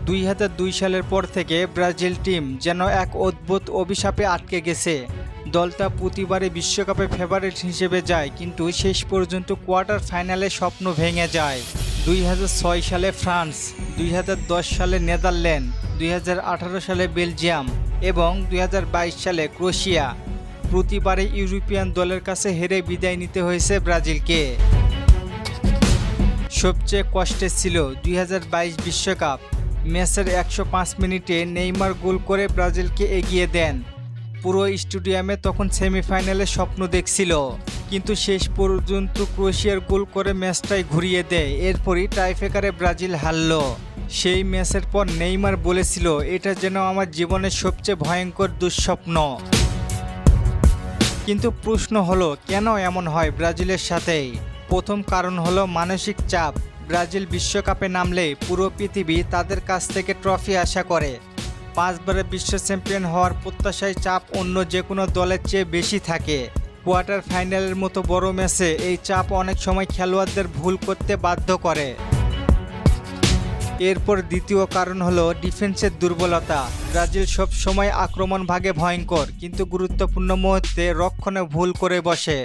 2002 সালের পর থেকে ব্রাজিল টিম যেন এক অদ্ভুত অভিশাপে আটকে গেছে। দলটা প্রতিবারই বিশ্বকাপে ফেভারিট হিসেবে যায়, কিন্তু শেষ পর্যন্ত কোয়ার্টার ফাইনালে স্বপ্ন ভেঙে যায়। 2006 সালে ফ্রান্স, 2010 সালে নেদারল্যান্ড, 2018 সালে বেলজিয়াম এবং 2022 সালে ক্রোয়েশিয়া। প্রতিবারই ইউরোপিয়ান দলের কাছে হেরে বিদায় নিতে হয়েছে ব্রাজিলকে। সবচেয়ে কষ্টের ছিল 2022 বিশ্বকাপ। ম্যাচের 105 মিনিটে নেইমার গোল করে ব্রাজিলকে এগিয়ে দেন। পুরো স্টেডিয়ামে তখন সেমিফাইনালে স্বপ্ন দেখছিল, কিন্তু শেষ পর্যন্ত ক্রোয়েশিয়ার গোল করে ম্যাচটাই ঘুরিয়ে দেয়। এরপরই টাইব্রেকারে ব্রাজিল হারল। সেই ম্যাচের পর নেইমার বলেছিল, এটা যেন আমার জীবনের সবচেয়ে ভয়ঙ্কর দুঃস্বপ্ন। কিন্তু প্রশ্ন হলো, কেন এমন হয় ব্রাজিলের সাথেই? প্রথম কারণ হলো মানসিক চাপ। ব্রাজিল বিশ্বকাপে নামলে পুরো পৃথিবী তাদের কাছ থেকে ট্রফি আশা করে। 5 বারের বিশ্ব চ্যাম্পিয়ন হওয়ার প্রত্যাশায় চাপ অন্য যে কোনো দলের চেয়ে বেশি থাকে। কোয়ার্টার ফাইনালের মতো বড় ম্যাচে এই চাপ অনেক সময় খেলোয়াড়দের ভুল করতে বাধ্য করে। এরপর দ্বিতীয় কারণ হলো ডিফেন্সের দুর্বলতা। ব্রাজিল সব সময় আক্রমণ ভাগে ভয়ঙ্কর, কিন্তু গুরুত্বপূর্ণ মুহূর্তে রক্ষণে ভুল করে বসে।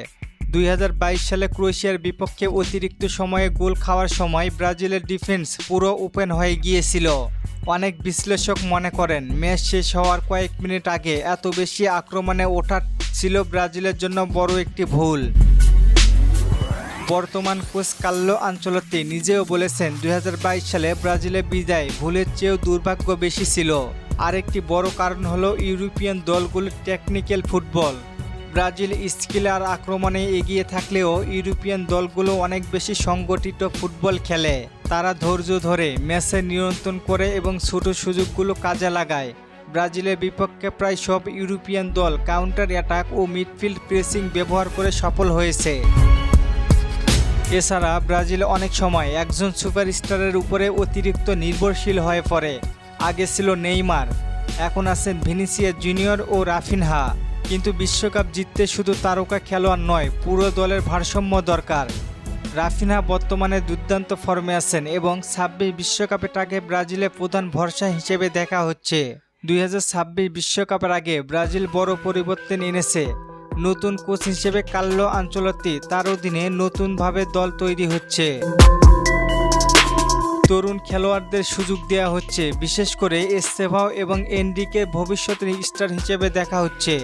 2022 সালে ক্রোয়েশিয়ার বিপক্ষে অতিরিক্ত সময়ে গোল খাওয়ার সময় ব্রাজিলের ডিফেন্স পুরো ওপেন হয়ে গিয়েছিল। অনেক বিশ্লেষক মনে করেন, ম্যাচ শেষ হওয়ার কয়েক মিনিট আগে এত বেশি আক্রমণে ওঠা ছিল ব্রাজিলের জন্য বড় একটি ভুল। বর্তমান কোচ কার্লো আনচেলত্তি নিজেও বলেছেন, 2022 সালে ব্রাজিলের বিদায় ভুলের চেয়েও দুর্ভাগ্য বেশি ছিল। আরেকটি বড় কারণ হলো ইউরোপিয়ান দলগুলোর টেকনিক্যাল ফুটবল। ব্রাজিল স্কিল আর আক্রমণে এগিয়ে থাকলেও ইউরোপিয়ান দলগুলো অনেক বেশি সংগঠিত ফুটবল খেলে। তারা ধৈর্য ধরে ম্যাচে নিয়ন্ত্রণ করে এবং ছোট সুযোগগুলো কাজে লাগায়। ব্রাজিলের বিপক্ষে প্রায় সব ইউরোপিয়ান দল কাউন্টার অ্যাটাক ও মিডফিল্ড প্রেসিং ব্যবহার করে সফল হয়েছে। এছাড়া ব্রাজিল অনেক সময় একজন সুপারস্টারের উপরে অতিরিক্ত নির্ভরশীল হয়ে পড়ে। আগে ছিল নেইমার, এখন আছেন ভিনিসিয়াস জুনিয়র ও রাফিনহা। কিন্তু বিশ্বকাপ জিততে শুধু তারকা খেলোয়াড় নয়, পুরো দলের ভারসাম্য দরকার। রাফিনহা বর্তমানে দুর্দান্ত ফর্মে আছেন এবং 26 বিশ্বকাপে তাকে ব্রাজিলের প্রধান ভরসা হিসেবে দেখা হচ্ছে। 2026 বিশ্বকাপের আগে ব্রাজিল বড় পরিবর্তন এনেছে। নতুন কোচ হিসেবে কার্লো আনচেলত্তি, তার অধীনে নতুনভাবে দল তৈরি হচ্ছে। তরুণ খেলোয়াড়দের সুযোগ দেওয়া হচ্ছে, বিশেষ করে এস্তেভাও এবং এনরিকে ভবিষ্যতের স্টার হিসেবে দেখা হচ্ছে।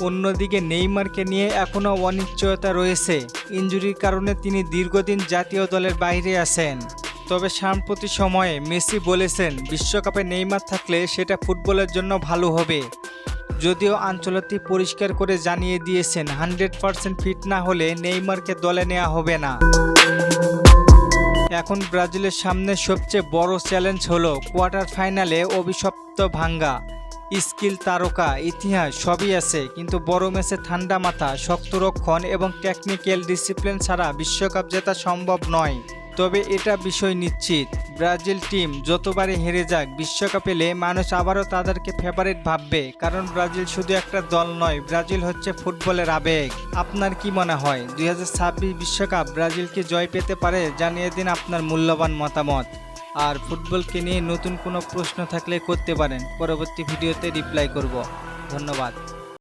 অন্যদিকে নেইমারকে নিয়ে এখনও অনিশ্চয়তা রয়েছে। ইনজুরির কারণে তিনি দীর্ঘদিন জাতীয় দলের বাইরে আছেন। তবে সাম্প্রতিক সময়ে মেসি বলেছেন, বিশ্বকাপে নেইমার থাকলে সেটা ফুটবলের জন্য ভালো হবে। যদিও আনচেলত্তি পরিষ্কার করে জানিয়ে দিয়েছেন, 100% ফিট না হলে নেইমারকে দলে নেওয়া হবে না। এখন ব্রাজিলের সামনে সবচেয়ে বড় চ্যালেঞ্জ হলো কোয়ার্টার ফাইনালে অভিশপ্ত ভাঙ্গা। স্কিল, তারকা, ইতিহাস সবই আছে, কিন্তু বড় ম্যাচে ঠান্ডা মাথা, শক্ত রক্ষণ এবং টেকনিক্যাল ডিসিপ্লিন ছাড়া বিশ্বকাপ জেতা সম্ভব নয়। তবে এটা বিষয় নিশ্চিত, ব্রাজিল টিম যতবারই হেরে যাক, বিশ্বকাপ পেলে মানুষ আবারও তাদেরকে ফেভারিট ভাববে। কারণ ব্রাজিল শুধু একটা দল নয়, ব্রাজিল হচ্ছে ফুটবলের আবেগ। আপনার কি মনে হয় 2026 বিশ্বকাপ ব্রাজিল কি জয় পেতে পারে? জানিয়ে দিন আপনার মূল্যবান মতামত। আর ফুটবলকে নিয়ে নতুন কোনো প্রশ্ন থাকলে করতে পারেন, পরবর্তী ভিডিওতে রিপ্লাই করব। ধন্যবাদ।